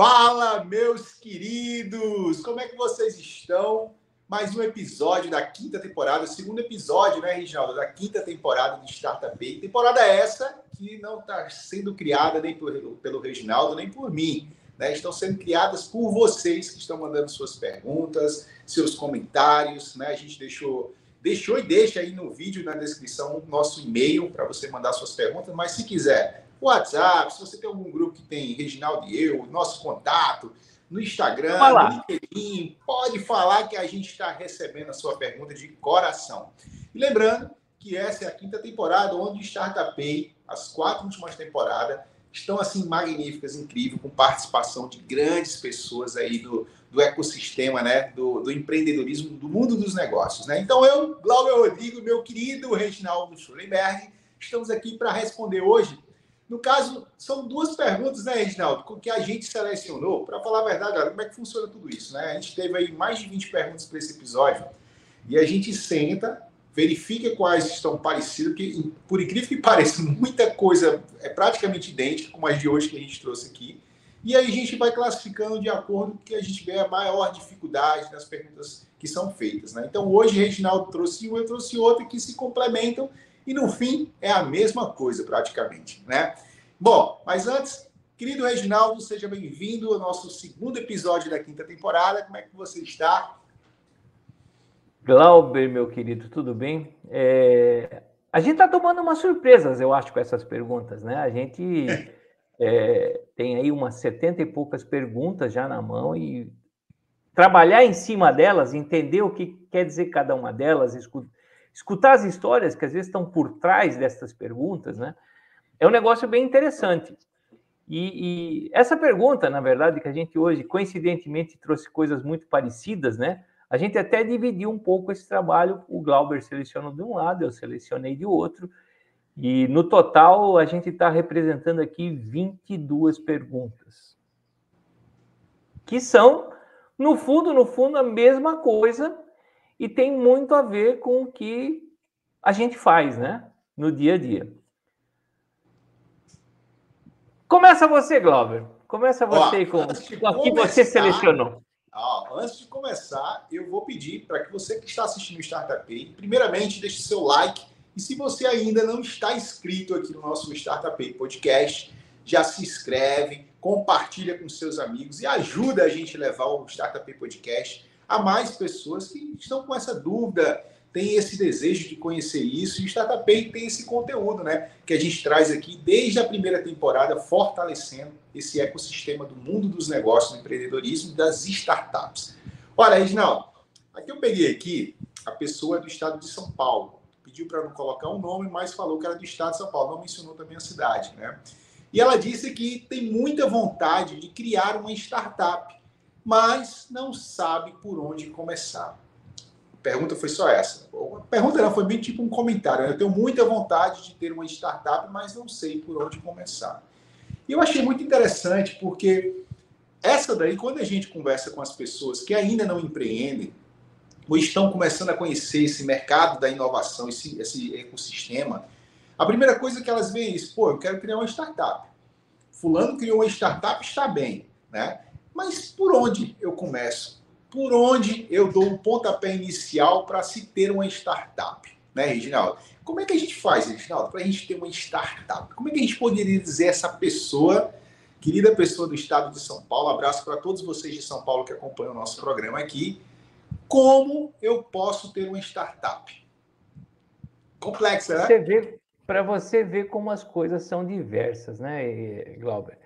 Fala, meus queridos! Como é que vocês estão? Mais um episódio da quinta temporada, segundo episódio, né, Reginaldo? Da quinta temporada de Startup Bay. Temporada essa que não está sendo criada nem pelo Reginaldo, nem por mim. Né? Estão sendo criadas por vocês que estão mandando suas perguntas, seus comentários. Né? A gente deixou e deixa aí no vídeo, na descrição, o nosso e-mail para você mandar suas perguntas. Mas se quiser, WhatsApp, se você tem algum grupo que tem Reginaldo e eu, nosso contato, no Instagram, no LinkedIn, pode falar que a gente está recebendo a sua pergunta de coração. E lembrando que essa é a quinta temporada, onde Startup Bay, as 4 últimas temporadas, estão assim magníficas, incríveis, com participação de grandes pessoas aí do ecossistema, né, do empreendedorismo, do mundo dos negócios. Né? Então eu, Glauber Rodrigo, meu querido Reginaldo Schulenberg, estamos aqui para responder hoje. No caso, são 2 perguntas, né, Reginaldo, que a gente selecionou. Para falar a verdade, olha, como é que funciona tudo isso? Né? A gente teve aí mais de 20 perguntas para esse episódio e a gente senta, verifica quais estão parecidas, porque, por incrível que pareça, muita coisa é praticamente idêntica, como as de hoje que a gente trouxe aqui. E aí a gente vai classificando de acordo com que a gente vê a maior dificuldade nas perguntas que são feitas. Né? Então, hoje, o Reginaldo trouxe um, eu trouxe outro, que se complementam e, no fim, é a mesma coisa, praticamente. Né? Bom, mas antes, querido Reginaldo, seja bem-vindo ao nosso segundo episódio da quinta temporada. Como é que você está? Glauber, meu querido, tudo bem? A gente está tomando umas surpresas, eu acho, com essas perguntas, né? A gente tem aí umas 70 e poucas perguntas já na mão e trabalhar em cima delas, entender o que quer dizer cada uma delas, escutar as histórias que às vezes estão por trás dessas perguntas, né? É um negócio bem interessante. E essa pergunta, na verdade, que a gente hoje, coincidentemente, trouxe coisas muito parecidas, né? A gente até dividiu um pouco esse trabalho, o Glauber selecionou de um lado, eu selecionei de outro, e no total a gente está representando aqui 22 perguntas, que são, no fundo, a mesma coisa e tem muito a ver com o que a gente faz, né, no dia a dia. Começa você, Glauber. Começa você com o que você selecionou. Antes de começar, eu vou pedir para que você que está assistindo o Startup Bay, primeiramente, deixe seu like. E se você ainda não está inscrito aqui no nosso Startup Bay Podcast, já se inscreve, compartilha com seus amigos e ajuda a gente a levar o Startup Bay Podcast a mais pessoas que estão com essa dúvida, tem esse desejo de conhecer isso. E o Startup Bay tem esse conteúdo, né, que a gente traz aqui desde a primeira temporada, fortalecendo esse ecossistema do mundo dos negócios, do empreendedorismo e das startups. Olha, Reginaldo, aqui eu peguei aqui a pessoa do estado de São Paulo. Pediu para não colocar o nome, mas falou que era do estado de São Paulo. Não mencionou também a cidade, né? E ela disse que tem muita vontade de criar uma startup, mas não sabe por onde começar. A pergunta foi só essa. A pergunta não foi bem tipo um comentário. Eu tenho muita vontade de ter uma startup, mas não sei por onde começar. E eu achei muito interessante porque essa daí, quando a gente conversa com as pessoas que ainda não empreendem ou estão começando a conhecer esse mercado da inovação, esse ecossistema, a primeira coisa que elas veem é isso: pô, eu quero criar uma startup. Fulano criou uma startup, está bem, né? Mas por onde eu começo? Por onde eu dou um pontapé inicial para se ter uma startup? Né, Reginaldo? Como é que a gente faz, Reginaldo, para a gente ter uma startup? Como é que a gente poderia dizer essa pessoa, querida pessoa do estado de São Paulo, abraço para todos vocês de São Paulo que acompanham o nosso programa aqui, como eu posso ter uma startup? Complexa, né? Para você ver como as coisas são diversas, né, Glauber?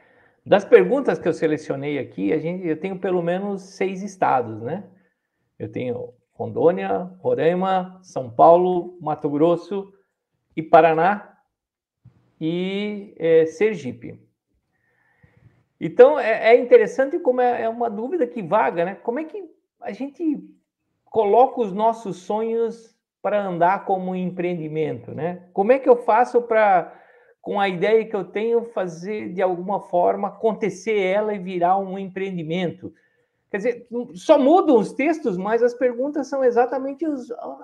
Das perguntas que eu selecionei aqui, eu tenho pelo menos 6 estados, né? Eu tenho Rondônia, Roraima, São Paulo, Mato Grosso e Paraná e Sergipe. Então, é interessante como é uma dúvida que vaga, né? Como é que a gente coloca os nossos sonhos para andar como um empreendimento, né? Como é que eu faço para, com a ideia que eu tenho, fazer de alguma forma acontecer ela e virar um empreendimento? Quer dizer, só mudam os textos, mas as perguntas são exatamente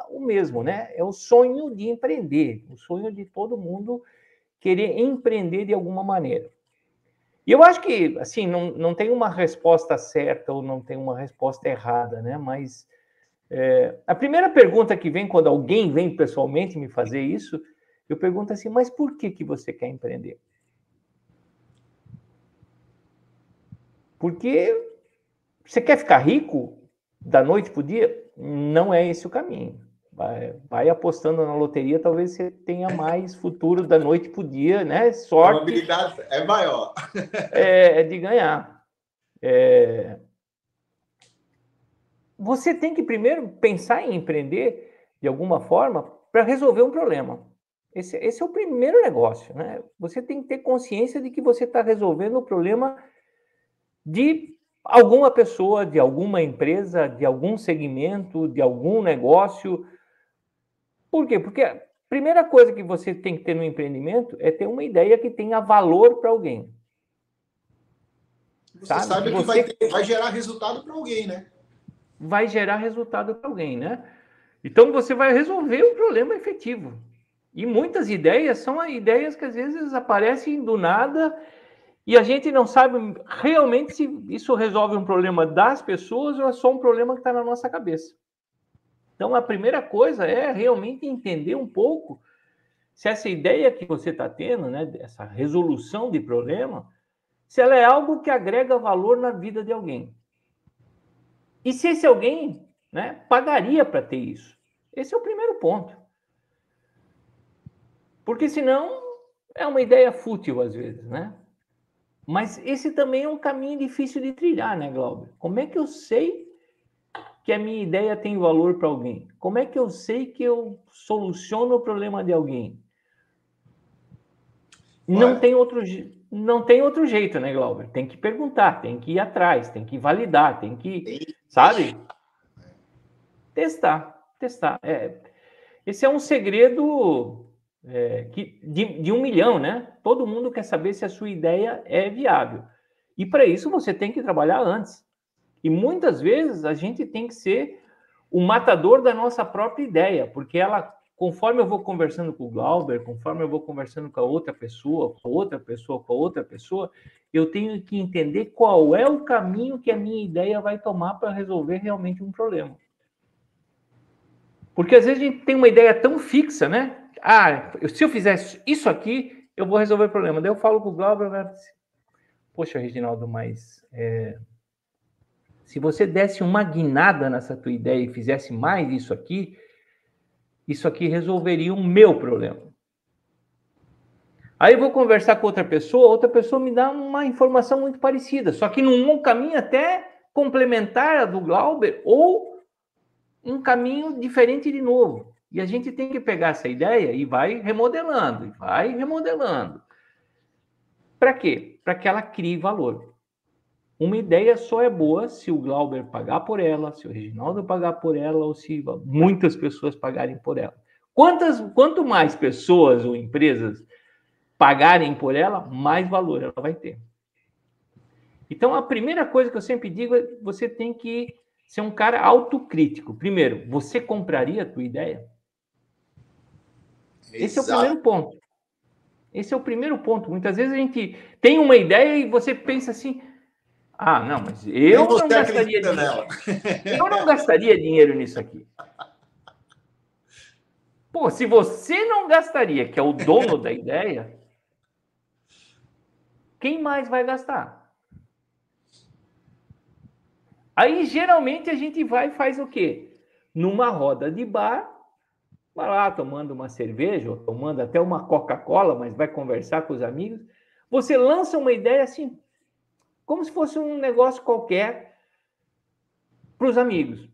o mesmo, né? É o sonho de empreender, o sonho de todo mundo querer empreender de alguma maneira. E eu acho que, assim, não tem uma resposta certa ou não tem uma resposta errada, né? Mas a primeira pergunta que vem quando alguém vem pessoalmente me fazer isso, eu pergunto assim, mas por que você quer empreender? Porque você quer ficar rico da noite para o dia? Não é esse o caminho. Vai apostando na loteria, talvez você tenha mais futuro da noite para o dia, né? Sorte. A probabilidade é maior. De ganhar. Você tem que primeiro pensar em empreender de alguma forma para resolver um problema. Esse é o primeiro negócio, né? Você tem que ter consciência de que você está resolvendo o problema de alguma pessoa, de alguma empresa, de algum segmento, de algum negócio. Por quê? Porque a primeira coisa que você tem que ter no empreendimento é ter uma ideia que tenha valor para alguém. Você sabe que vai gerar resultado para alguém, né? Vai gerar resultado para alguém, né? Então você vai resolver um problema efetivo. E muitas ideias são ideias que às vezes aparecem do nada e a gente não sabe realmente se isso resolve um problema das pessoas ou é só um problema que está na nossa cabeça. Então a primeira coisa é realmente entender um pouco se essa ideia que você está tendo, né, essa resolução de problema, se ela é algo que agrega valor na vida de alguém. E se esse alguém, né, pagaria para ter isso. Esse é o primeiro ponto. Porque senão é uma ideia fútil às vezes, né? Mas esse também é um caminho difícil de trilhar, né, Glauber? Como é que eu sei que a minha ideia tem valor para alguém? Como é que eu sei que eu soluciono o problema de alguém? Não tem outro jeito, né, Glauber? Tem que perguntar, tem que ir atrás, tem que validar, tem que, sabe? Testar. Esse é um segredo de 1 milhão, né? Todo mundo quer saber se a sua ideia é viável. E para isso você tem que trabalhar antes. E muitas vezes a gente tem que ser o matador da nossa própria ideia, porque ela, conforme eu vou conversando com o Glauber, conforme eu vou conversando com a outra pessoa, com outra pessoa, com outra pessoa, eu tenho que entender qual é o caminho que a minha ideia vai tomar para resolver realmente um problema. Porque às vezes a gente tem uma ideia tão fixa, né? Se eu fizer isso aqui, eu vou resolver o problema. Daí eu falo com o Glauber, poxa, Reginaldo, mas se você desse uma guinada nessa tua ideia e fizesse mais isso aqui resolveria o meu problema. Aí eu vou conversar com outra pessoa me dá uma informação muito parecida, só que num caminho até complementar a do Glauber ou um caminho diferente de novo. E a gente tem que pegar essa ideia e vai remodelando. Para quê? Para que ela crie valor. Uma ideia só é boa se o Glauber pagar por ela, se o Reginaldo pagar por ela ou se muitas pessoas pagarem por ela. Quanto mais pessoas ou empresas pagarem por ela, mais valor ela vai ter. Então, a primeira coisa que eu sempre digo é que você tem que ser um cara autocrítico. Primeiro, você compraria a tua ideia? Esse é o primeiro ponto. Muitas vezes a gente tem uma ideia e você pensa assim, não, mas eu não gastaria dinheiro. Eu não gastaria dinheiro nisso aqui. Pô, se você não gastaria, que é o dono da ideia, quem mais vai gastar? Aí, geralmente, a gente vai e faz o quê? Numa roda de bar, vai lá tomando uma cerveja, ou tomando até uma Coca-Cola, mas vai conversar com os amigos. Você lança uma ideia assim, como se fosse um negócio qualquer para os amigos.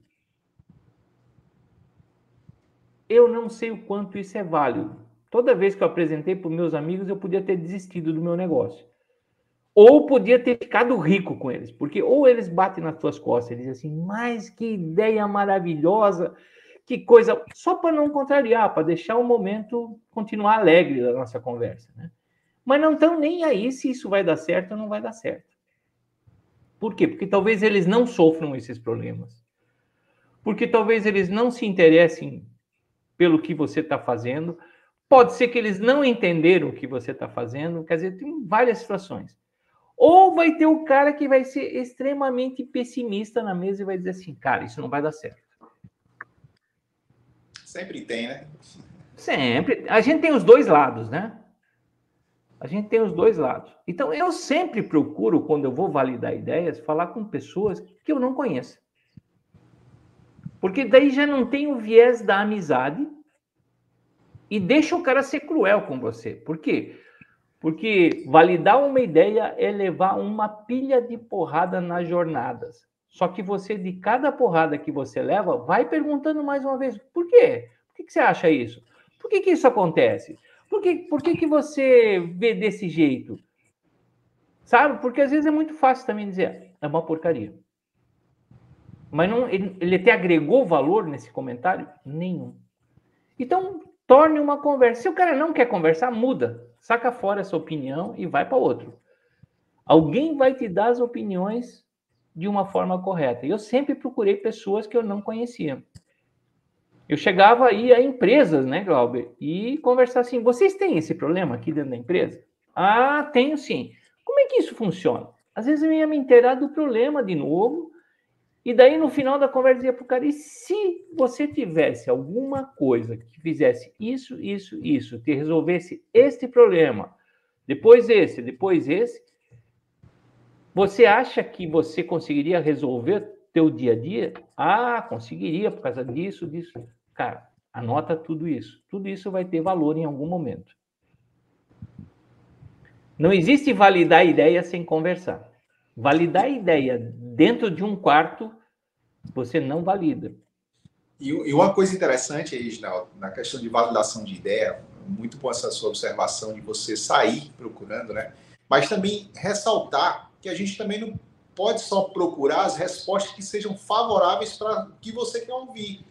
Eu não sei o quanto isso é válido. Toda vez que eu apresentei para os meus amigos, eu podia ter desistido do meu negócio. Ou podia ter ficado rico com eles, porque ou eles batem nas suas costas e dizem assim, mas que ideia maravilhosa, que coisa, só para não contrariar, para deixar o momento continuar alegre da nossa conversa, né? Mas não estão nem aí se isso vai dar certo ou não vai dar certo. Por quê? Porque talvez eles não sofram esses problemas. Porque talvez eles não se interessem pelo que você está fazendo. Pode ser que eles não entenderam o que você está fazendo. Quer dizer, tem várias situações. Ou vai ter o cara que vai ser extremamente pessimista na mesa e vai dizer assim, cara, isso não vai dar certo. Sempre tem, né? Sempre. A gente tem os dois lados, né? A gente tem os dois lados. Então, eu sempre procuro, quando eu vou validar ideias, falar com pessoas que eu não conheço. Porque daí já não tem o viés da amizade e deixa o cara ser cruel com você. Por quê? Porque validar uma ideia é levar uma pilha de porrada nas jornadas. Só que você, de cada porrada que você leva, vai perguntando mais uma vez, por quê? Por que você acha isso? Por que isso acontece? Por que você vê desse jeito? Sabe? Porque às vezes é muito fácil também dizer, é uma porcaria. Mas não, ele te agregou valor nesse comentário? Nenhum. Então, torne uma conversa. Se o cara não quer conversar, muda. Saca fora essa opinião e vai para outro. Alguém vai te dar as opiniões de uma forma correta. Eu sempre procurei pessoas que eu não conhecia. Eu chegava aí a empresas, né, Glauber, e conversar assim, vocês têm esse problema aqui dentro da empresa? Ah, tenho sim. Como é que isso funciona? Às vezes eu ia me inteirar do problema de novo, e daí no final da conversa dizia para o cara, e se você tivesse alguma coisa que fizesse isso, te resolvesse este problema, depois esse, você acha que você conseguiria resolver teu dia a dia? Ah, conseguiria por causa disso. Cara, anota tudo isso. Tudo isso vai ter valor em algum momento. Não existe validar a ideia sem conversar. Validar a ideia dentro de um quarto, você não valida. E uma coisa interessante, Reginaldo, na questão de validação de ideia, muito boa essa sua observação de você sair procurando, né? Mas também ressaltar que a gente também não pode só procurar as respostas que sejam favoráveis para o que você quer ouvir.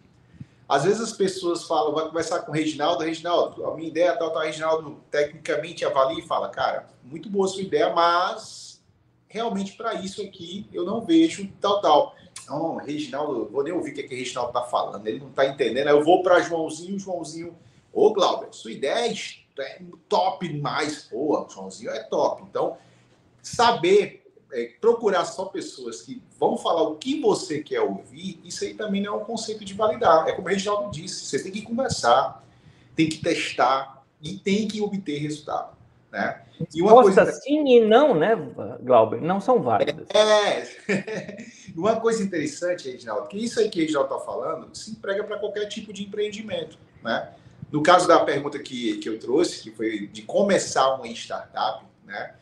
Às vezes as pessoas falam, vai conversar com o Reginaldo, a minha ideia tal, Reginaldo tecnicamente avalia e fala, cara, muito boa a sua ideia, mas realmente para isso aqui eu não vejo tal. Não, Reginaldo, vou nem ouvir o que o Reginaldo está falando, ele não está entendendo. Aí eu vou para Joãozinho, ô Glauber, sua ideia é top demais, pô, Joãozinho é top. Então, saber procurar só pessoas que vão falar o que você quer ouvir, isso aí também não é um conceito de validar. É como o Reginaldo disse, você tem que conversar, tem que testar e tem que obter resultado, né? E uma coisa sim e não, né, Glauber? Não são válidas. Uma coisa interessante, Reginaldo, que isso aí que o Reginaldo está falando se emprega para qualquer tipo de empreendimento, né? No caso da pergunta que eu trouxe, que foi de começar uma startup, né?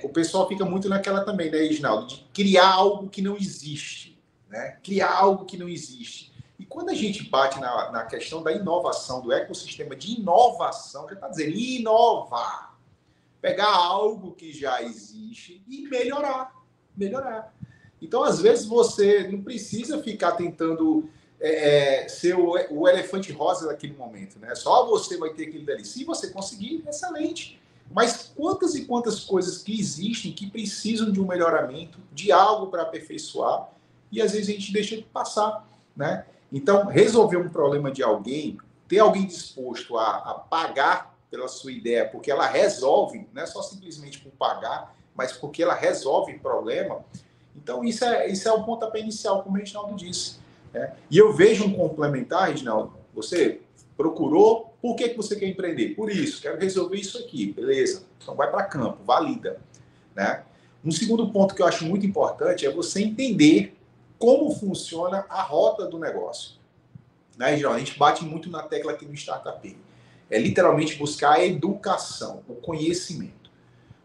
O pessoal fica muito naquela também, né, Reginaldo, de criar algo que não existe, né? Criar algo que não existe. E quando a gente bate na questão da inovação, do ecossistema de inovação, já está dizendo inovar. Pegar algo que já existe e melhorar. Então, às vezes, você não precisa ficar tentando ser o elefante rosa naquele momento, né? Só você vai ter aquilo dali. Se você conseguir, excelente. Mas quantas e quantas coisas que existem que precisam de um melhoramento, de algo para aperfeiçoar, e às vezes a gente deixa de passar, né? Então, resolver um problema de alguém, ter alguém disposto a pagar pela sua ideia, porque ela resolve, não é só simplesmente por pagar, mas porque ela resolve o problema. Então, isso é o pontapé inicial, como o Reginaldo disse. Né? E eu vejo um complementar, Reginaldo, você procurou, por que você quer empreender? Por isso, quero resolver isso aqui, beleza. Então, vai para campo, valida. Né? Um segundo ponto que eu acho muito importante é você entender como funciona a rota do negócio. Né, Reginaldo? A gente bate muito na tecla aqui no Startup. É literalmente buscar a educação, o conhecimento.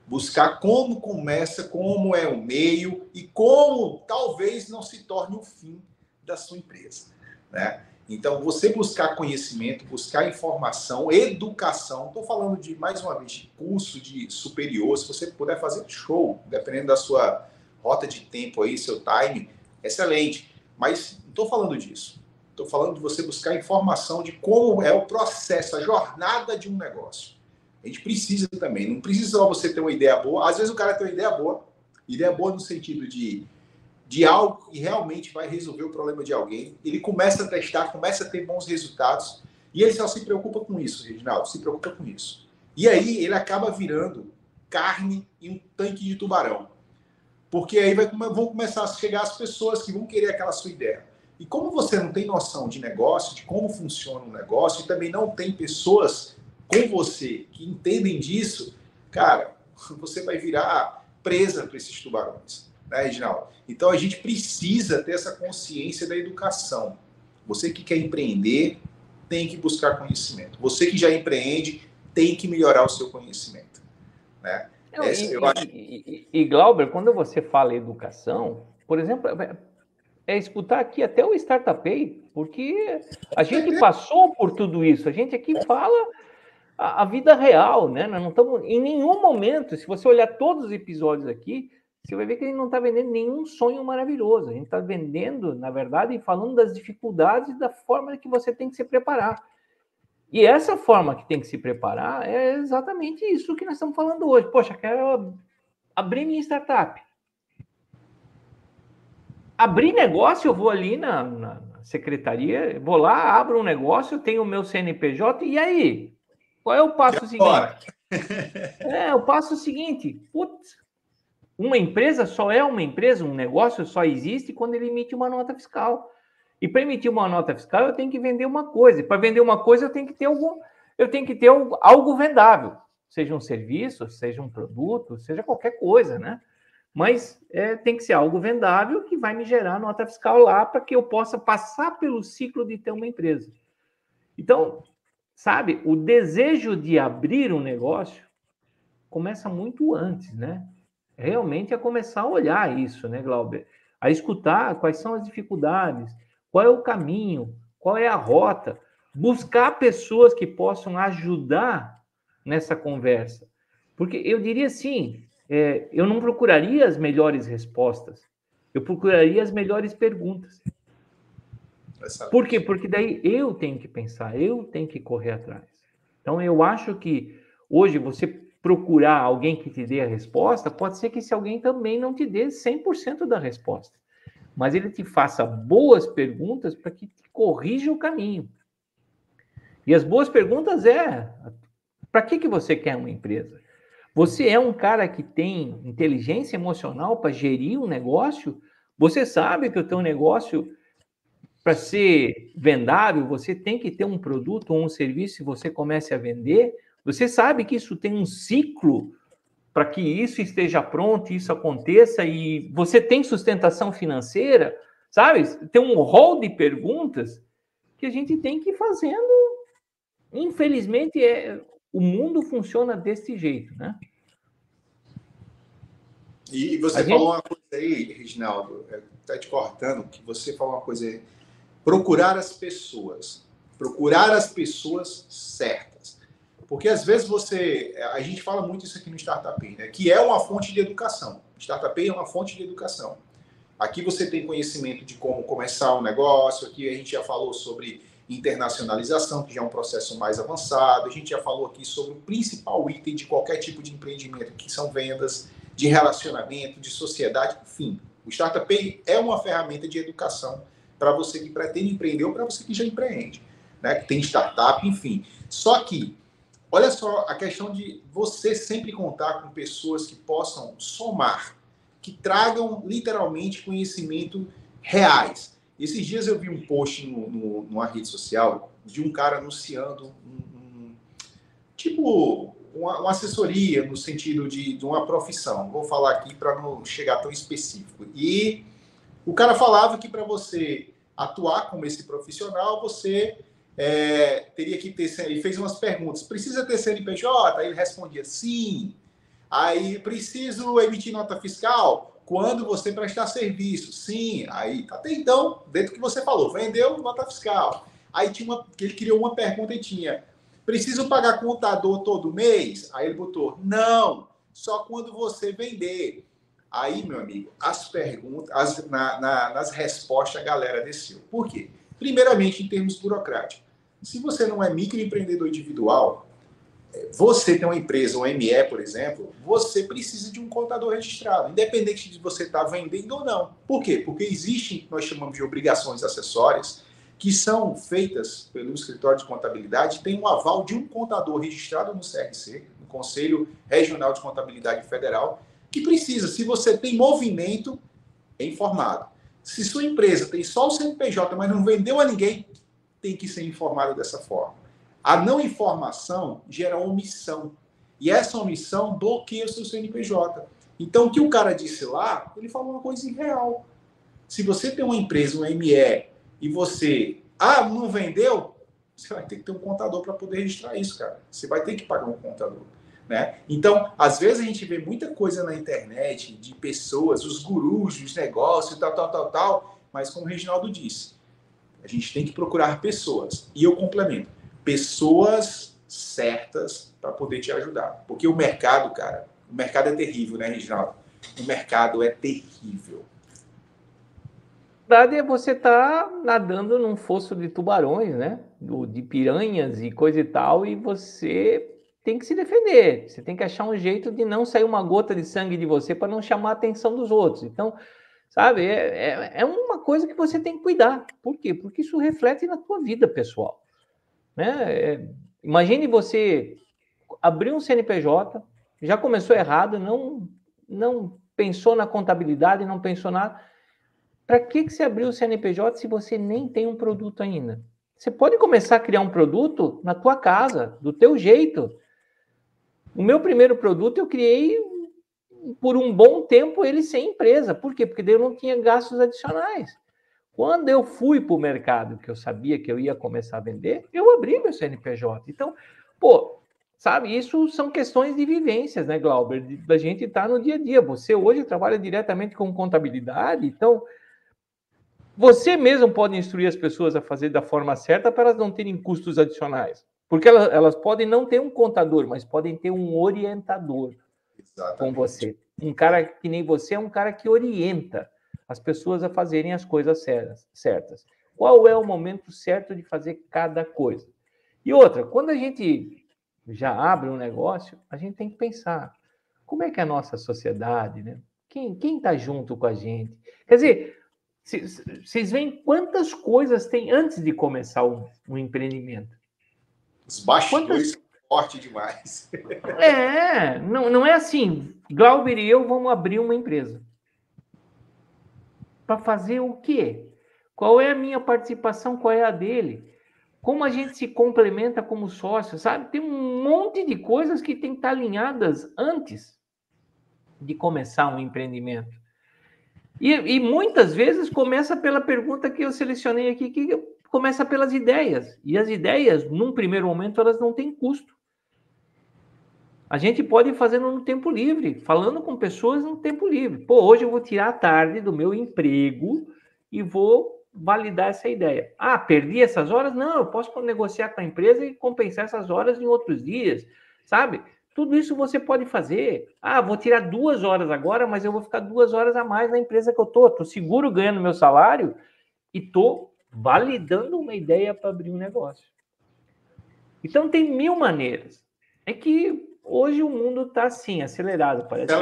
Buscar como começa, como é o meio e como talvez não se torne o fim da sua empresa. Né? Então, você buscar conhecimento, buscar informação, educação. Estou falando de, mais uma vez, de curso de superior. Se você puder fazer, show. Dependendo da sua rota de tempo aí, seu time, excelente. Mas não estou falando disso. Estou falando de você buscar informação de como é o processo, a jornada de um negócio. A gente precisa também. Não precisa só você ter uma ideia boa. Às vezes o cara tem uma ideia boa no sentido de algo que realmente vai resolver o problema de alguém. Ele começa a testar, começa a ter bons resultados e ele só se preocupa com isso, Reginaldo, se preocupa com isso. E aí ele acaba virando carne e um tanque de tubarão. Porque aí vão começar a chegar as pessoas que vão querer aquela sua ideia. E como você não tem noção de negócio, de como funciona um negócio, e também não tem pessoas com você que entendem disso, cara, você vai virar presa para esses tubarões, né, Reginaldo? Então a gente precisa ter essa consciência da educação. Você que quer empreender, tem que buscar conhecimento. Você que já empreende, tem que melhorar o seu conhecimento, né? Glauber, quando você fala educação, por exemplo, escutar aqui até o Startupei, porque a gente passou por tudo isso, a gente aqui fala a vida real, né? Nós não estamos em nenhum momento, se você olhar todos os episódios aqui, você vai ver que a gente não está vendendo nenhum sonho maravilhoso, a gente está vendendo, na verdade, falando das dificuldades e da forma que você tem que se preparar. E essa forma que tem que se preparar é exatamente isso que nós estamos falando hoje. Poxa, quero abrir minha startup. Abrir negócio, eu vou ali na secretaria, vou lá, abro um negócio, tenho o meu CNPJ, e aí? Qual é o passo seguinte? O passo seguinte, putz, uma empresa só é uma empresa, um negócio só existe quando ele emite uma nota fiscal. E para emitir uma nota fiscal, eu tenho que vender uma coisa. E para vender uma coisa, eu tenho que ter algo vendável. Seja um serviço, seja um produto, seja qualquer coisa, né? Mas tem que ser algo vendável que vai me gerar nota fiscal lá para que eu possa passar pelo ciclo de ter uma empresa. Então, sabe, o desejo de abrir um negócio começa muito antes, né? Realmente a começar a olhar isso, né, Glauber? A escutar quais são as dificuldades, qual é o caminho, qual é a rota, buscar pessoas que possam ajudar nessa conversa. Porque eu diria assim, eu não procuraria as melhores respostas, eu procuraria as melhores perguntas. Por quê? Porque daí eu tenho que pensar, eu tenho que correr atrás. Então, eu acho que hoje você procurar alguém que te dê a resposta, pode ser que esse alguém também não te dê 100% da resposta, mas ele te faça boas perguntas para que te corrija o caminho. E as boas perguntas para que você quer uma empresa? Você é um cara que tem inteligência emocional para gerir um negócio? Você sabe que o teu negócio, para ser vendável, você tem que ter um produto ou um serviço e você comece a vender? Você sabe que isso tem um ciclo para que isso esteja pronto, isso aconteça, e você tem sustentação financeira, sabe? Tem um rol de perguntas que a gente tem que ir fazendo. Infelizmente, o mundo funciona desse jeito, né? E você falou uma coisa aí, Reginaldo, está te cortando, que você falou uma coisa aí, procurar as pessoas certas. Porque às vezes a gente fala muito isso aqui no Startupei, né? Que é uma fonte de educação. Startupei é uma fonte de educação. Aqui você tem conhecimento de como começar um negócio, aqui a gente já falou sobre internacionalização, que já é um processo mais avançado, a gente já falou aqui sobre o principal item de qualquer tipo de empreendimento, que são vendas, de relacionamento, de sociedade, enfim. O Startupei é uma ferramenta de educação para você que pretende empreender ou para você que já empreende, né? Que tem startup, enfim. Só que, olha só a questão de você sempre contar com pessoas que possam somar, que tragam literalmente conhecimento reais. Esses dias eu vi um post numa rede social de um cara anunciando uma assessoria no sentido de uma profissão. Vou falar aqui para não chegar tão específico. E o cara falava que para você atuar como esse profissional, você teria que ter... Ele fez umas perguntas. Precisa ter CNPJ? Aí ele respondia sim. Aí, preciso emitir nota fiscal? Quando você prestar serviço? Sim. Aí, até então, dentro do que você falou, vendeu nota fiscal. Aí ele criou uma pergunta e tinha: preciso pagar contador todo mês? Aí ele botou: não, só quando você vender. Aí, meu amigo, as perguntas, nas respostas a galera desceu. Por quê? Primeiramente, em termos burocráticos. Se você não é microempreendedor individual, você tem uma empresa, um ME, por exemplo, você precisa de um contador registrado, independente de você estar vendendo ou não. Por quê? Porque existem, nós chamamos de obrigações acessórias, que são feitas pelo escritório de contabilidade, tem um aval de um contador registrado no CRC, no Conselho Regional de Contabilidade Federal, que precisa, se você tem movimento, é informado. Se sua empresa tem só o CNPJ, mas não vendeu a ninguém, tem que ser informado dessa forma. A não informação gera omissão. E essa omissão bloqueia o seu CNPJ. Então, o que o cara disse lá, ele falou uma coisa irreal. Se você tem uma empresa, um ME, e você, não vendeu, você vai ter que ter um contador para poder registrar isso, cara. Você vai ter que pagar um contador. Né? Então, às vezes a gente vê muita coisa na internet de pessoas, os gurus dos negócios, tal, mas como o Reginaldo disse, a gente tem que procurar pessoas. E eu complemento, pessoas certas para poder te ajudar. Porque o mercado, cara, o mercado é terrível, né, Reginaldo? O mercado é terrível. A verdade é você tá nadando num fosso de tubarões, né? De piranhas e coisa e tal, e você tem que se defender. Você tem que achar um jeito de não sair uma gota de sangue de você para não chamar a atenção dos outros. Então, sabe, é uma coisa que você tem que cuidar. Por quê? Porque isso reflete na tua vida pessoal. Né? Imagine você abrir um CNPJ, já começou errado, não pensou na contabilidade, não pensou nada. Para que você abriu o CNPJ se você nem tem um produto ainda? Você pode começar a criar um produto na tua casa, do teu jeito. O meu primeiro produto eu criei por um bom tempo ele sem empresa. Por quê? Porque daí eu não tinha gastos adicionais. Quando eu fui para o mercado, que eu sabia que eu ia começar a vender, eu abri meu CNPJ. Então, sabe, isso são questões de vivências, né, Glauber? Da gente estar no dia a dia. Você hoje trabalha diretamente com contabilidade, então você mesmo pode instruir as pessoas a fazer da forma certa para elas não terem custos adicionais. Porque elas podem não ter um contador, mas podem ter um orientador. Exatamente. Com você. Um cara que nem você é um cara que orienta as pessoas a fazerem as coisas certas. Qual é o momento certo de fazer cada coisa? E outra, quando a gente já abre um negócio, a gente tem que pensar, como é que é a nossa sociedade, né? Quem está junto com a gente? Quer dizer, vocês veem quantas coisas tem antes de começar um empreendimento? Os bastidores forte demais. Não é assim, Glauber e eu vamos abrir uma empresa. Para fazer o quê? Qual é a minha participação, qual é a dele? Como a gente se complementa como sócio, sabe? Tem um monte de coisas que tem que estar alinhadas antes de começar um empreendimento. E muitas vezes começa pela pergunta que eu selecionei aqui, que começa pelas ideias. E as ideias, num primeiro momento, elas não têm custo. A gente pode ir fazendo no tempo livre, falando com pessoas no tempo livre. Hoje eu vou tirar a tarde do meu emprego e vou validar essa ideia. Perdi essas horas? Não, eu posso negociar com a empresa e compensar essas horas em outros dias, sabe? Tudo isso você pode fazer. Vou tirar 2 horas agora, mas eu vou ficar 2 horas a mais na empresa que eu estou. Estou seguro ganhando meu salário e estou validando uma ideia para abrir um negócio. Então, tem 1000 maneiras. É que hoje o mundo está assim, acelerado. Parece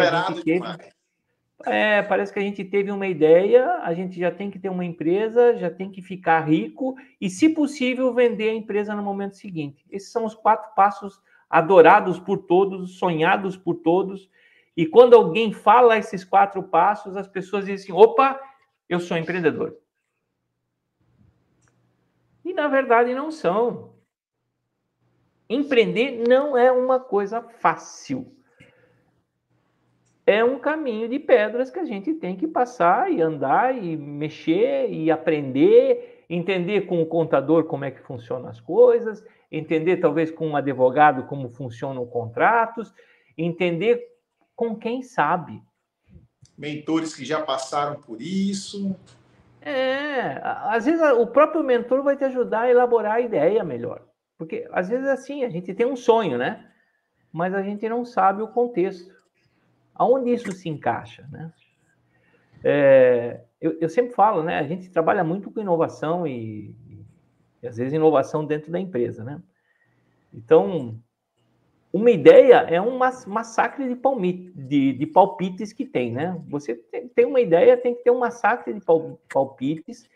que a gente teve uma ideia, a gente já tem que ter uma empresa, já tem que ficar rico e, se possível, vender a empresa no momento seguinte. Esses são os 4 passos adorados por todos, sonhados por todos. E quando alguém fala esses 4 passos, as pessoas dizem assim, opa, eu sou empreendedor. E, na verdade, não são. Empreender não é uma coisa fácil. É um caminho de pedras que a gente tem que passar e andar e mexer e aprender, entender com o contador como é que funcionam as coisas, entender talvez com um advogado como funcionam contratos, entender com quem sabe. Mentores que já passaram por isso. Às vezes o próprio mentor vai te ajudar a elaborar a ideia melhor. Porque às vezes assim, a gente tem um sonho, né? Mas a gente não sabe o contexto. Aonde isso se encaixa, né? Eu sempre falo, né? A gente trabalha muito com inovação e às vezes inovação dentro da empresa, né? Então, uma ideia é um massacre de palpites que tem, né? Você tem uma ideia, tem que ter um massacre de palpites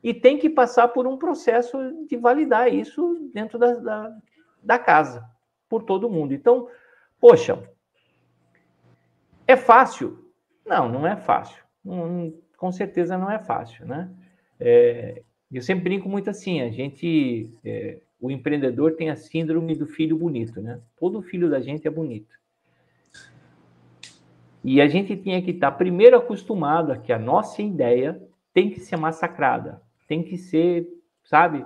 e tem que passar por um processo de validar isso dentro da casa, por todo mundo. Então, Poxa, é fácil? Não, não é fácil. Com certeza não é fácil, né? Eu sempre brinco muito assim, o empreendedor tem a síndrome do filho bonito, né? Todo filho da gente é bonito. E a gente tinha que estar primeiro acostumado a que a nossa ideia tem que ser massacrada, tem que ser, sabe?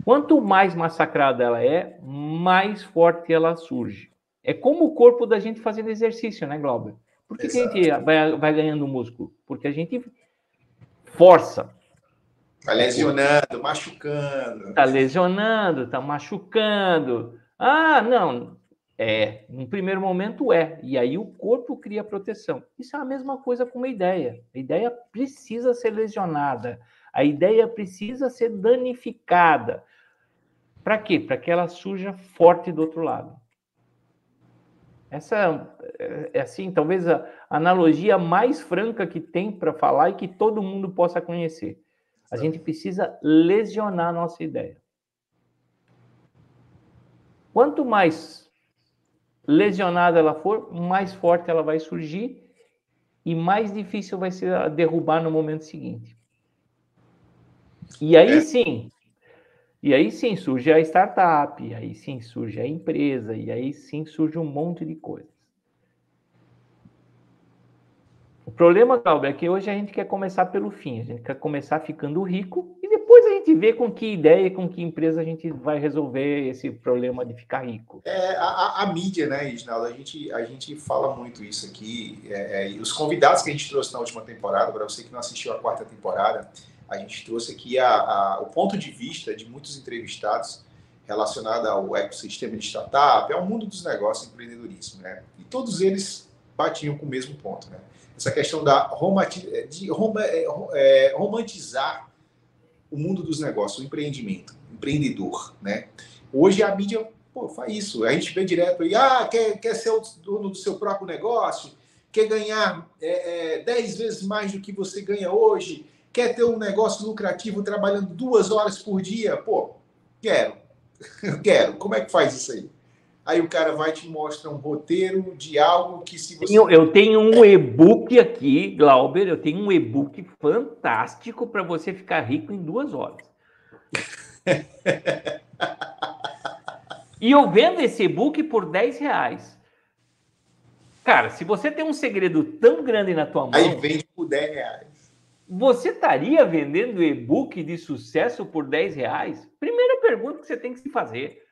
Quanto mais massacrada ela é, mais forte ela surge. É como o corpo da gente fazendo exercício, né, Glauber? Por que a gente vai ganhando músculo? Porque a gente força. Vai lesionando, machucando. Está lesionando, está machucando. Ah, não. No primeiro momento e aí o corpo cria proteção. Isso é a mesma coisa com uma ideia. A ideia precisa ser lesionada. A ideia precisa ser danificada. Para quê? Para que ela surja forte do outro lado. Essa é assim, talvez a analogia mais franca que tem para falar e que todo mundo possa conhecer. A gente precisa lesionar a nossa ideia. Quanto mais lesionada ela for, mais forte ela vai surgir e mais difícil vai ser derrubar no momento seguinte. E aí sim surge a startup, e aí sim surge a empresa, e aí sim surge um monte de coisas. O problema, Glauber, é que hoje a gente quer começar pelo fim, a gente quer começar ficando rico e depois a gente vê com que ideia, com que empresa a gente vai resolver esse problema de ficar rico. A mídia, né, Reginaldo? A gente fala muito isso aqui. Os convidados que a gente trouxe na última temporada, para você que não assistiu a 4ª temporada, a gente trouxe aqui o ponto de vista de muitos entrevistados relacionado ao ecossistema de startup, ao mundo dos negócios e empreendedorismo, né? E todos eles batiam com o mesmo ponto, né? Essa questão de romantizar o mundo dos negócios, o empreendimento, o empreendedor, né? Hoje a mídia faz isso. A gente vê direto aí, quer ser o dono do seu próprio negócio, quer ganhar 10 vezes mais do que você ganha hoje, quer ter um negócio lucrativo trabalhando 2 horas por dia. Quero. Como é que faz isso aí? Aí o cara vai te mostrar um roteiro de algo que se você... Eu tenho um e-book aqui, Glauber, eu tenho um e-book fantástico para você ficar rico em 2 horas. E eu vendo esse e-book por R$10. Cara, se você tem um segredo tão grande na tua mão... Aí vende por R$10. Você estaria vendendo e-book de sucesso por R$10? Primeira pergunta que você tem que se fazer.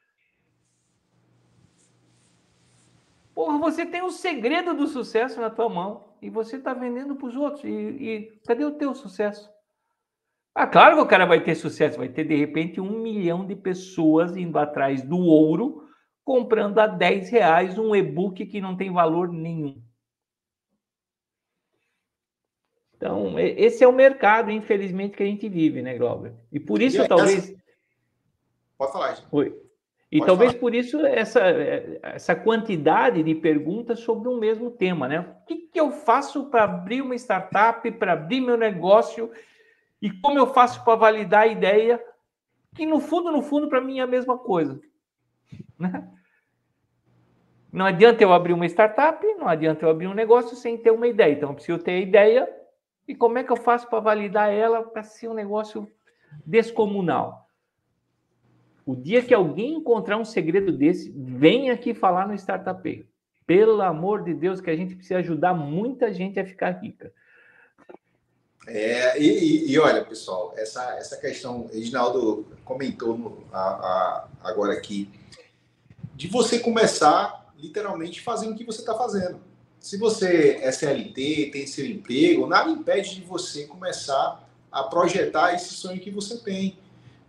Porra, você tem o segredo do sucesso na tua mão e você está vendendo para os outros. E cadê o teu sucesso? Claro que o cara vai ter sucesso, vai ter de repente 1 milhão de pessoas indo atrás do ouro, comprando a R$10 um e-book que não tem valor nenhum. Então, esse é o mercado, infelizmente, que a gente vive, né, Glauber? E por isso, talvez... Pode falar, gente. Oi. E pode talvez falar. Por isso essa quantidade de perguntas sobre um mesmo tema, né? O que eu faço para abrir uma startup, para abrir meu negócio, e como eu faço para validar a ideia, que no fundo, para mim é a mesma coisa, né? Não adianta eu abrir uma startup, não adianta eu abrir um negócio sem ter uma ideia. Então, eu preciso ter a ideia, e como é que eu faço para validar ela para ser um negócio descomunal? O dia que alguém encontrar um segredo desse, vem aqui falar no Startup. Pelo amor de Deus, que a gente precisa ajudar muita gente a ficar rica. E olha, pessoal, essa questão, Reginaldo comentou agora aqui, de você começar literalmente fazendo o que você está fazendo. Se você é CLT, tem seu emprego, nada impede de você começar a projetar esse sonho que você tem,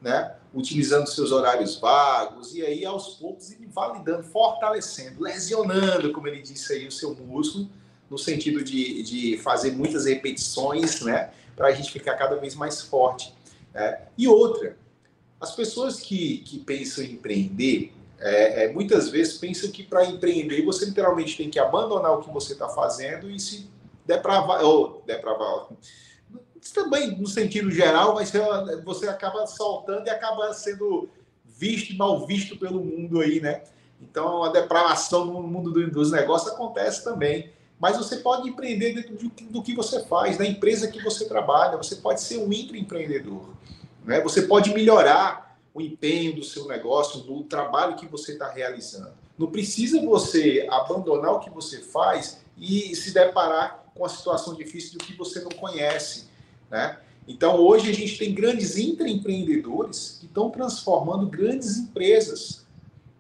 né? Utilizando seus horários vagos, e aí aos poucos ir validando, fortalecendo, lesionando, como ele disse aí, o seu músculo, no sentido de fazer muitas repetições, né? Para a gente ficar cada vez mais forte, né? E outra, as pessoas que pensam em empreender, muitas vezes pensam que para empreender você literalmente tem que abandonar o que você está fazendo e se depravar, também no sentido geral, mas você acaba saltando e acaba sendo visto e mal visto pelo mundo aí, né? Então, a depravação no mundo dos negócios acontece também. Mas você pode empreender dentro do que você faz, da empresa que você trabalha. Você pode ser um intraempreendedor, né? Você pode melhorar o empenho do seu negócio, do trabalho que você está realizando. Não precisa você abandonar o que você faz e se deparar com a situação difícil do que você não conhece, né? Então, hoje a gente tem grandes intraempreendedores que estão transformando grandes empresas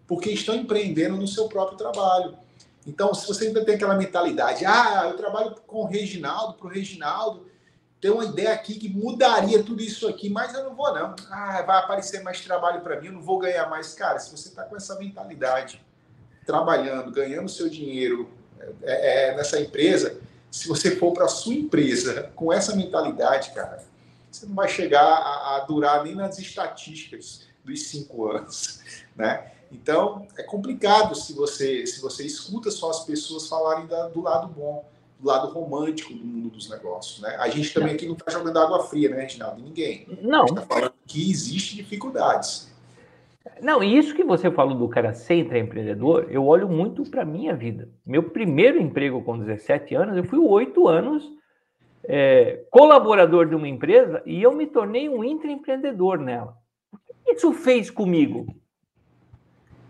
porque estão empreendendo no seu próprio trabalho. Então, se você ainda tem aquela mentalidade, eu trabalho com o Reginaldo, para o Reginaldo ter uma ideia aqui que mudaria tudo isso aqui, mas eu não vou não. Vai aparecer mais trabalho para mim, eu não vou ganhar mais. Cara, se você está com essa mentalidade, trabalhando, ganhando seu dinheiro nessa empresa, se você for para a sua empresa com essa mentalidade, cara, você não vai chegar a durar nem nas estatísticas dos 5 anos, né? Então, é complicado se você escuta só as pessoas falarem do lado bom, do lado romântico do mundo dos negócios, né? A gente também aqui não está jogando água fria, né, Reginaldo? Ninguém. Não. A gente está falando que existem dificuldades. Não, e isso que você falou do cara ser intraempreendedor, eu olho muito para a minha vida. Meu primeiro emprego com 17 anos, eu fui 8 anos colaborador de uma empresa e eu me tornei um intraempreendedor nela. O que isso fez comigo?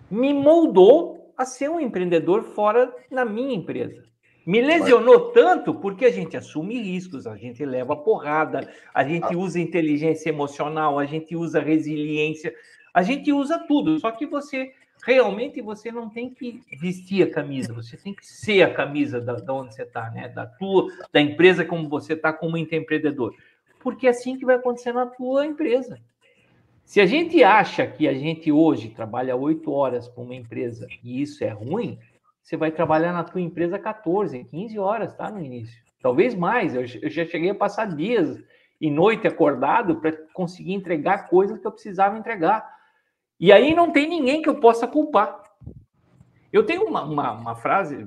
Me moldou a ser um empreendedor fora da minha empresa. Me lesionou tanto porque a gente assume riscos, a gente leva porrada, a gente usa inteligência emocional, a gente usa resiliência, a gente usa tudo. Só que você não tem que vestir a camisa, você tem que ser a camisa da onde você está, né? Da empresa como você está como empreendedor. Porque é assim que vai acontecer na tua empresa. Se a gente acha que a gente hoje trabalha 8 horas para uma empresa e isso é ruim, você vai trabalhar na tua empresa 14, 15 horas, tá? No início. Talvez mais. Eu já cheguei a passar dias e noite acordado para conseguir entregar coisas que eu precisava entregar. E aí não tem ninguém que eu possa culpar. Eu tenho uma frase,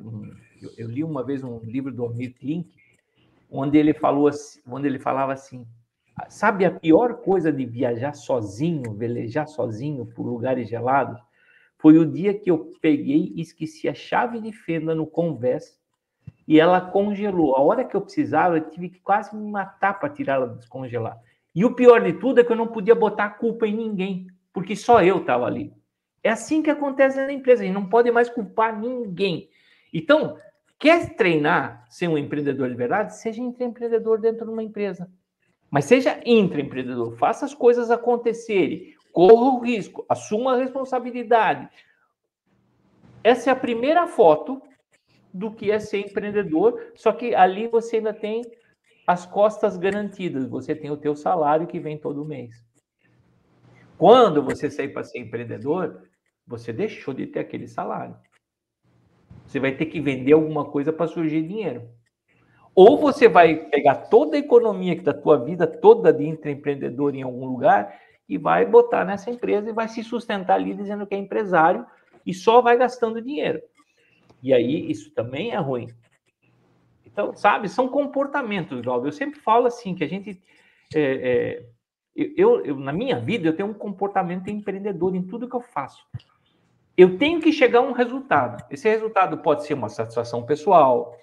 eu li uma vez um livro do Amir Klink, onde ele falava assim, sabe a pior coisa de viajar sozinho, velejar sozinho por lugares gelados? Foi o dia que eu peguei e esqueci a chave de fenda no Converse e ela congelou. A hora que eu precisava, eu tive que quase me matar para tirar ela descongelar. E o pior de tudo é que eu não podia botar a culpa em ninguém, porque só eu estava ali. É assim que acontece na empresa, a gente não pode mais culpar ninguém. Então, quer treinar ser um empreendedor de verdade? Seja empreendedor dentro de uma empresa. Mas seja intraempreendedor, faça as coisas acontecerem, corra o risco, assuma a responsabilidade. Essa é a primeira foto do que é ser empreendedor, só que ali você ainda tem as costas garantidas, você tem o teu salário que vem todo mês. Quando você sair para ser empreendedor, você deixou de ter aquele salário. Você vai ter que vender alguma coisa para surgir dinheiro. Ou você vai pegar toda a economia da tua vida toda de intraempreendedor em algum lugar e vai botar nessa empresa e vai se sustentar ali dizendo que é empresário e só vai gastando dinheiro. E aí isso também é ruim. Então, sabe, são comportamentos, Glauber. Eu sempre falo assim, que a gente... na minha vida, eu tenho um comportamento empreendedor em tudo que eu faço. Eu tenho que chegar a um resultado. Esse resultado pode ser uma satisfação pessoal,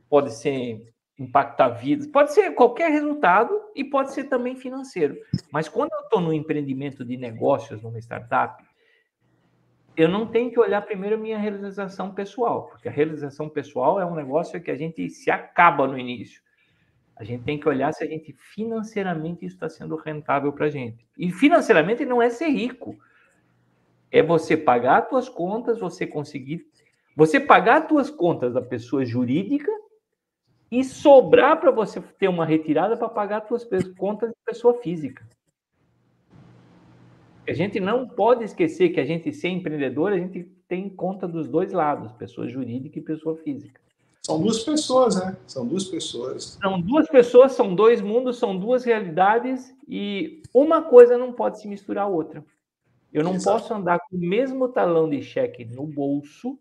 pode ser impactar vidas, pode ser qualquer resultado e pode ser também financeiro. Mas quando eu estou no empreendimento de negócios, numa startup, eu não tenho que olhar primeiro a minha realização pessoal, porque a realização pessoal é um negócio que a gente se acaba no início. A gente tem que olhar se a gente financeiramente isso está sendo rentável para a gente. E financeiramente não é ser rico. É você pagar as tuas contas, você pagar as tuas contas da pessoa jurídica e sobrar para você ter uma retirada para pagar as tuas contas de pessoa física. A gente não pode esquecer que a gente ser empreendedor, a gente tem conta dos dois lados, pessoa jurídica e pessoa física. São duas pessoas, né? São duas pessoas. São duas pessoas, são dois mundos, são duas realidades e uma coisa não pode se misturar à outra. Eu não posso andar com o mesmo talão de cheque no bolso.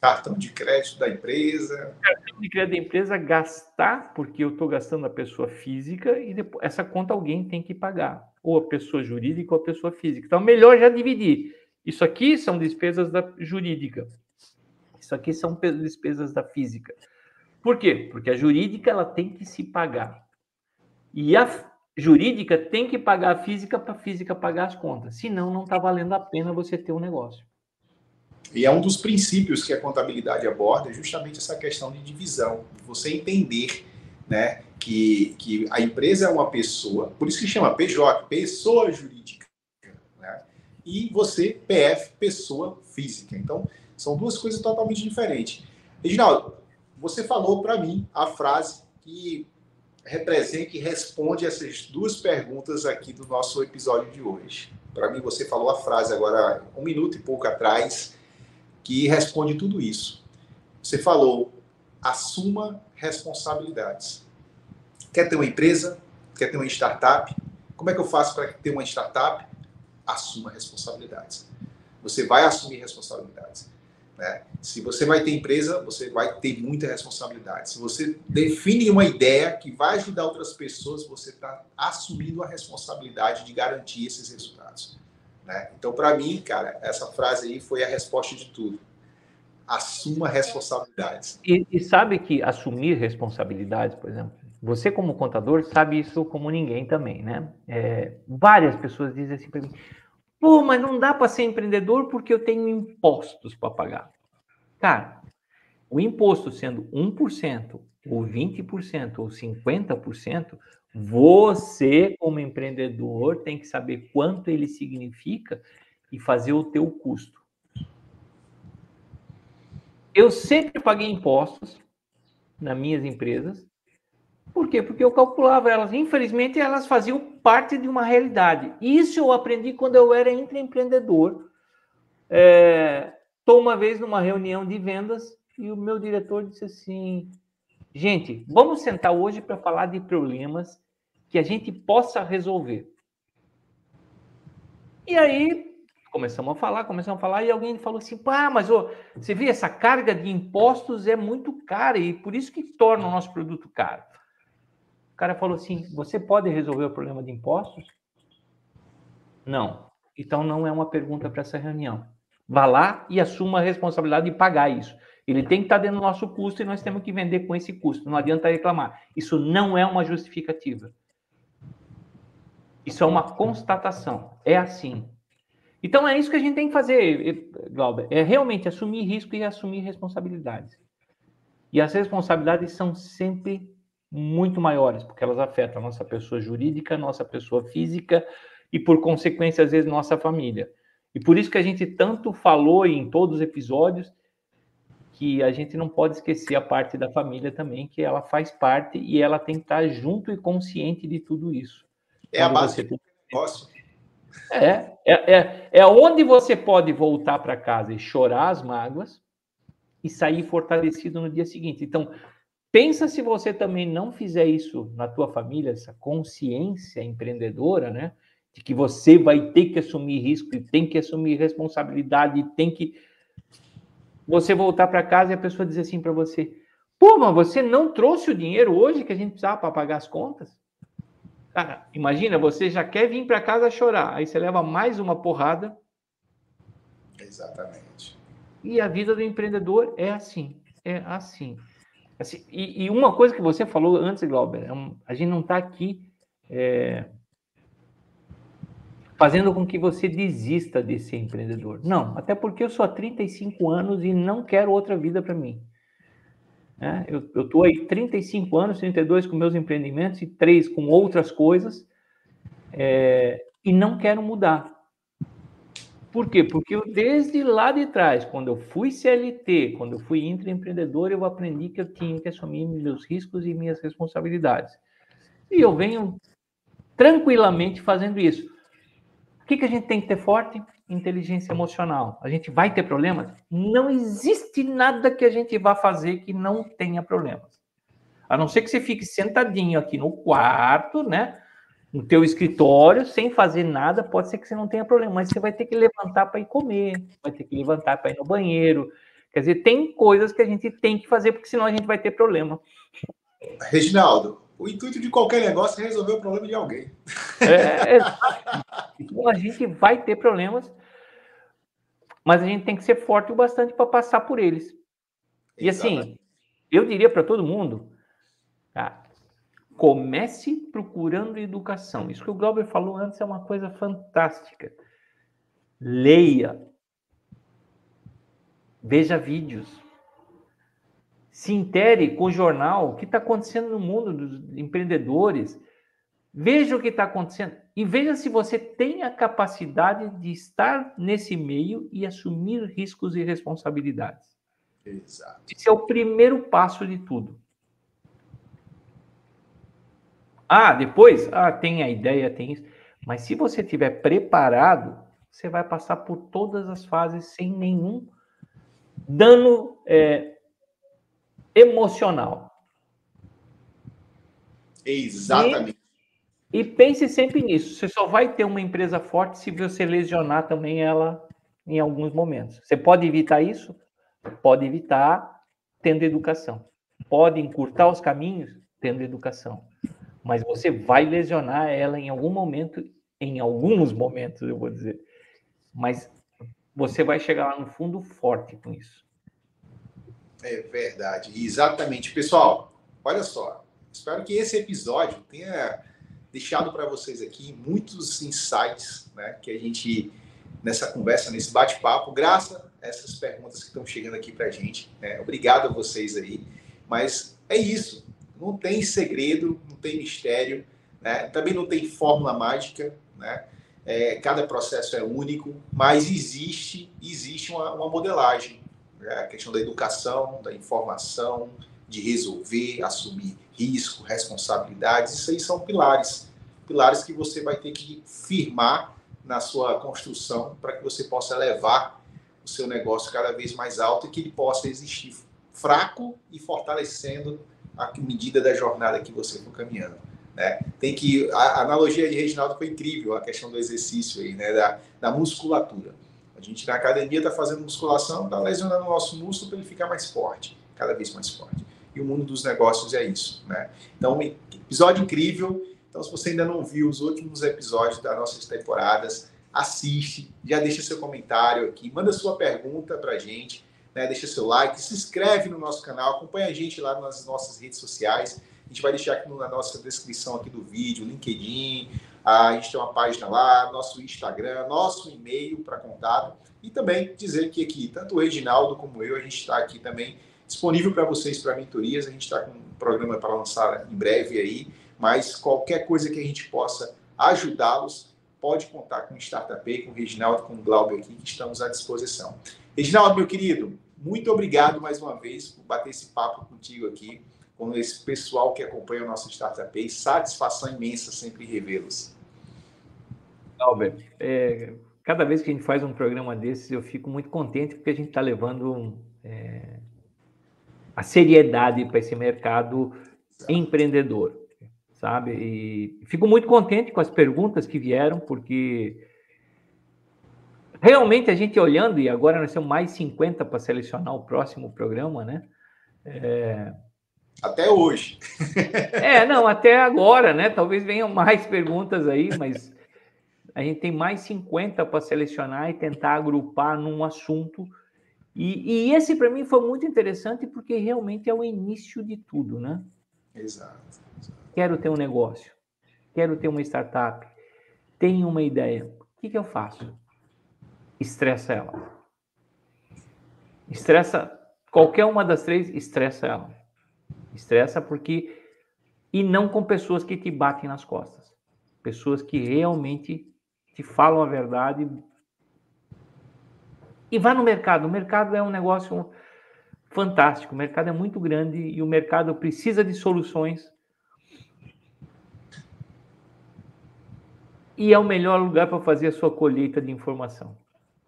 Cartão de crédito da empresa. Cartão de crédito da empresa, gastar, porque eu estou gastando a pessoa física e depois essa conta alguém tem que pagar. Ou a pessoa jurídica ou a pessoa física. Então, melhor já dividir. Isso aqui são despesas da jurídica. Isso aqui são despesas da física. Por quê? Porque a jurídica ela tem que se pagar. E a jurídica tem que pagar a física para a física pagar as contas. Senão, não está valendo a pena você ter um negócio. E é um dos princípios que a contabilidade aborda, justamente essa questão de divisão. Você entender, né, que a empresa é uma pessoa, por isso que chama PJ, pessoa jurídica, né? E você, PF, pessoa física. Então, são duas coisas totalmente diferentes. Reginaldo, você falou para mim a frase que representa e responde essas duas perguntas aqui do nosso episódio de hoje. Para mim, você falou a frase agora, 1 minuto e pouco atrás, que responde tudo isso. Você falou, assuma responsabilidades. Quer ter uma empresa? Quer ter uma startup? Como é que eu faço para ter uma startup? Assuma responsabilidades. Você vai assumir responsabilidades, né? Se você vai ter empresa, você vai ter muita responsabilidade. Se você define uma ideia que vai ajudar outras pessoas, você está assumindo a responsabilidade de garantir esses resultados, né? Então, para mim, cara, essa frase aí foi a resposta de tudo. Assuma responsabilidades. E sabe que assumir responsabilidades, por exemplo, você como contador sabe isso como ninguém também, né? Várias pessoas dizem assim para mim, pô, mas não dá para ser empreendedor porque eu tenho impostos para pagar. Cara, o imposto sendo 1%, ou 20%, ou 50%, você, como empreendedor, tem que saber quanto ele significa e fazer o teu custo. Eu sempre paguei impostos nas minhas empresas. Por quê? Porque eu calculava elas. Infelizmente, elas faziam parte de uma realidade. Isso eu aprendi quando eu era intraempreendedor. Estou uma vez numa reunião de vendas e o meu diretor disse assim, gente, vamos sentar hoje para falar de problemas que a gente possa resolver. E aí, começamos a falar, e alguém falou assim, pá, mas você vê, essa carga de impostos é muito cara, e por isso que torna o nosso produto caro. O cara falou assim, você pode resolver o problema de impostos? Não. Então, não é uma pergunta para essa reunião. Vá lá e assuma a responsabilidade de pagar isso. Ele tem que estar dentro do nosso custo e nós temos que vender com esse custo. Não adianta reclamar. Isso não é uma justificativa. Isso é uma constatação. É assim. Então, é isso que a gente tem que fazer, Glauber. É realmente assumir risco e assumir responsabilidades. E as responsabilidades são sempre muito maiores, porque elas afetam a nossa pessoa jurídica, a nossa pessoa física e, por consequência, às vezes, nossa família. E por isso que a gente tanto falou em todos os episódios que a gente não pode esquecer a parte da família também, que ela faz parte e ela tem que estar junto e consciente de tudo isso. É a base do negócio. É onde você pode voltar para casa e chorar as mágoas e sair fortalecido no dia seguinte. Então, pensa se você também não fizer isso na tua família, essa consciência empreendedora, né? De que você vai ter que assumir risco e tem que assumir responsabilidade e tem que... Você voltar para casa e a pessoa dizer assim para você, pô, mas você não trouxe o dinheiro hoje que a gente precisava para pagar as contas? Cara, imagina, você já quer vir para casa chorar, aí você leva mais uma porrada. Exatamente. E a vida do empreendedor é assim, assim, e uma coisa que você falou antes, Glauber, a gente não está aqui fazendo com que você desista de ser empreendedor. Não, até porque eu sou há 35 anos e não quero outra vida para mim. Eu estou aí 35 anos, 32 com meus empreendimentos e 3 com outras coisas, e não quero mudar. Por quê? Porque eu, desde lá de trás, quando eu fui CLT, quando eu fui intraempreendedor, eu aprendi que eu tinha que assumir meus riscos e minhas responsabilidades. E eu venho tranquilamente fazendo isso. O que a gente tem que ter forte? Inteligência emocional. A gente vai ter problemas? Não existe nada que a gente vá fazer que não tenha problemas. A não ser que você fique sentadinho aqui no quarto, né? No teu escritório, sem fazer nada, pode ser que você não tenha problema, mas você vai ter que levantar para ir comer, vai ter que levantar para ir no banheiro. Quer dizer, tem coisas que a gente tem que fazer, porque senão a gente vai ter problema. Reginaldo, o intuito de qualquer negócio é resolver o problema de alguém. Então a gente vai ter problemas, mas a gente tem que ser forte o bastante para passar por eles. E assim, eu diria para todo mundo, tá? Comece procurando educação. Isso que o Glauber falou antes é uma coisa fantástica. Leia. Veja vídeos. Se intere com o jornal, o que está acontecendo no mundo dos empreendedores. Veja o que está acontecendo e veja se você tem a capacidade de estar nesse meio e assumir riscos e responsabilidades. Exato. Esse é o primeiro passo de tudo. Depois, tem a ideia, tem isso. Mas se você estiver preparado, você vai passar por todas as fases sem nenhum dano emocional. Exatamente. E pense sempre nisso. Você só vai ter uma empresa forte se você lesionar também ela em alguns momentos. Você pode evitar isso? Pode evitar tendo educação. Pode encurtar os caminhos tendo educação. Mas você vai lesionar ela em algum momento, em alguns momentos, eu vou dizer. Mas você vai chegar lá no fundo forte com isso. É verdade, exatamente. Pessoal, olha só, espero que esse episódio tenha deixado para vocês aqui muitos insights, né, que a gente, nessa conversa, nesse bate-papo, graças a essas perguntas que estão chegando aqui para a gente, né, obrigado a vocês aí, mas é isso, não tem segredo, não tem mistério, né, também não tem fórmula mágica, né, cada processo é único, mas existe uma modelagem, a questão da educação, da informação, de resolver, assumir risco, responsabilidades, isso aí são pilares que você vai ter que firmar na sua construção para que você possa levar o seu negócio cada vez mais alto e que ele possa existir fraco e fortalecendo à medida da jornada que você for caminhando, né? A analogia de Reginaldo foi incrível, a questão do exercício aí, né? da musculatura. A gente na academia está fazendo musculação, está lesionando o nosso músculo para ele ficar mais forte, cada vez mais forte. E o mundo dos negócios é isso, né? Então, episódio incrível. Então, se você ainda não viu os últimos episódios das nossas temporadas, assiste, já deixa seu comentário aqui, manda sua pergunta para a gente, né? Deixa seu like, se inscreve no nosso canal, acompanha a gente lá nas nossas redes sociais. A gente vai deixar aqui na nossa descrição aqui do vídeo, LinkedIn, a gente tem uma página lá, nosso Instagram, nosso e-mail para contato. E também dizer que aqui, tanto o Reginaldo como eu, a gente está aqui também disponível para vocês para mentorias. A gente está com um programa para lançar em breve aí, mas qualquer coisa que a gente possa ajudá-los, pode contar com o Startup, com o Reginaldo, com o Glauber aqui, que estamos à disposição. Reginaldo, meu querido, muito obrigado mais uma vez por bater esse papo contigo aqui, com esse pessoal que acompanha o nosso Startup. Satisfação imensa sempre revê-los. Glauber, cada vez que a gente faz um programa desses, eu fico muito contente porque a gente está levando a seriedade para esse mercado empreendedor, sabe? E fico muito contente com as perguntas que vieram, porque realmente a gente olhando, e agora nós temos mais 50 para selecionar o próximo programa, né? Até hoje. Não, até agora, né? Talvez venham mais perguntas aí, mas a gente tem mais 50 para selecionar e tentar agrupar num assunto. E esse, para mim, foi muito interessante porque realmente é o início de tudo, né? Exato. Quero ter um negócio, quero ter uma startup, tenho uma ideia. O que eu faço? Estressa ela. Estressa, qualquer uma das três, estressa ela. Estressa porque... E não com pessoas que te batem nas costas. Pessoas que realmente te falam a verdade. E vá no mercado. O mercado é um negócio fantástico. O mercado é muito grande e o mercado precisa de soluções. E é o melhor lugar para fazer a sua colheita de informação.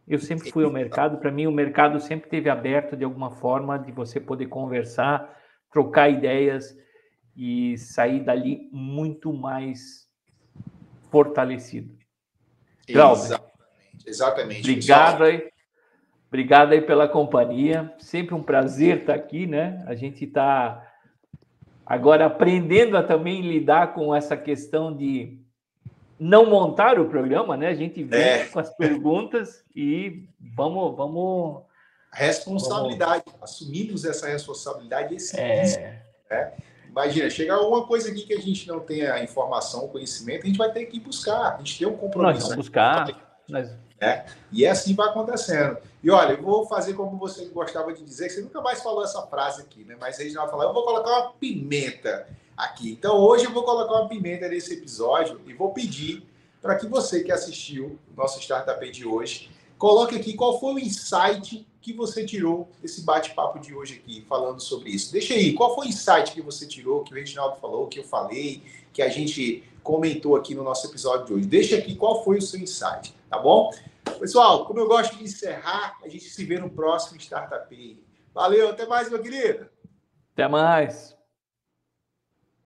Eu sempre fui ao mercado. Para mim, o mercado sempre esteve aberto de alguma forma de você poder conversar, trocar ideias e sair dali muito mais fortalecido. Glauber, exatamente. Obrigado aí pela companhia. Sempre um prazer estar aqui, né? A gente está agora aprendendo a também lidar com essa questão de não montar o programa, né? A gente vem com as perguntas e vamos... Responsabilidade. Assumimos essa responsabilidade esse risco, né? Imagina, chega alguma coisa aqui que a gente não tenha a informação, o conhecimento, a gente vai ter que ir buscar. A gente tem um compromisso. Nós vamos buscar. E assim vai acontecendo. E olha, eu vou fazer como você gostava de dizer, que você nunca mais falou essa frase aqui, né? Mas a gente vai falar, eu vou colocar uma pimenta aqui. Então hoje eu vou colocar uma pimenta nesse episódio e vou pedir para que você que assistiu o nosso Startup de hoje, coloque aqui qual foi o insight que você tirou desse bate-papo de hoje aqui, falando sobre isso. Deixa aí, qual foi o insight que você tirou, que o Reginaldo falou, que eu falei, que a gente comentou aqui no nosso episódio de hoje. Deixa aqui qual foi o seu insight, tá bom? Pessoal, como eu gosto de encerrar, a gente se vê no próximo Startup. Valeu, até mais, meu querido. Até mais.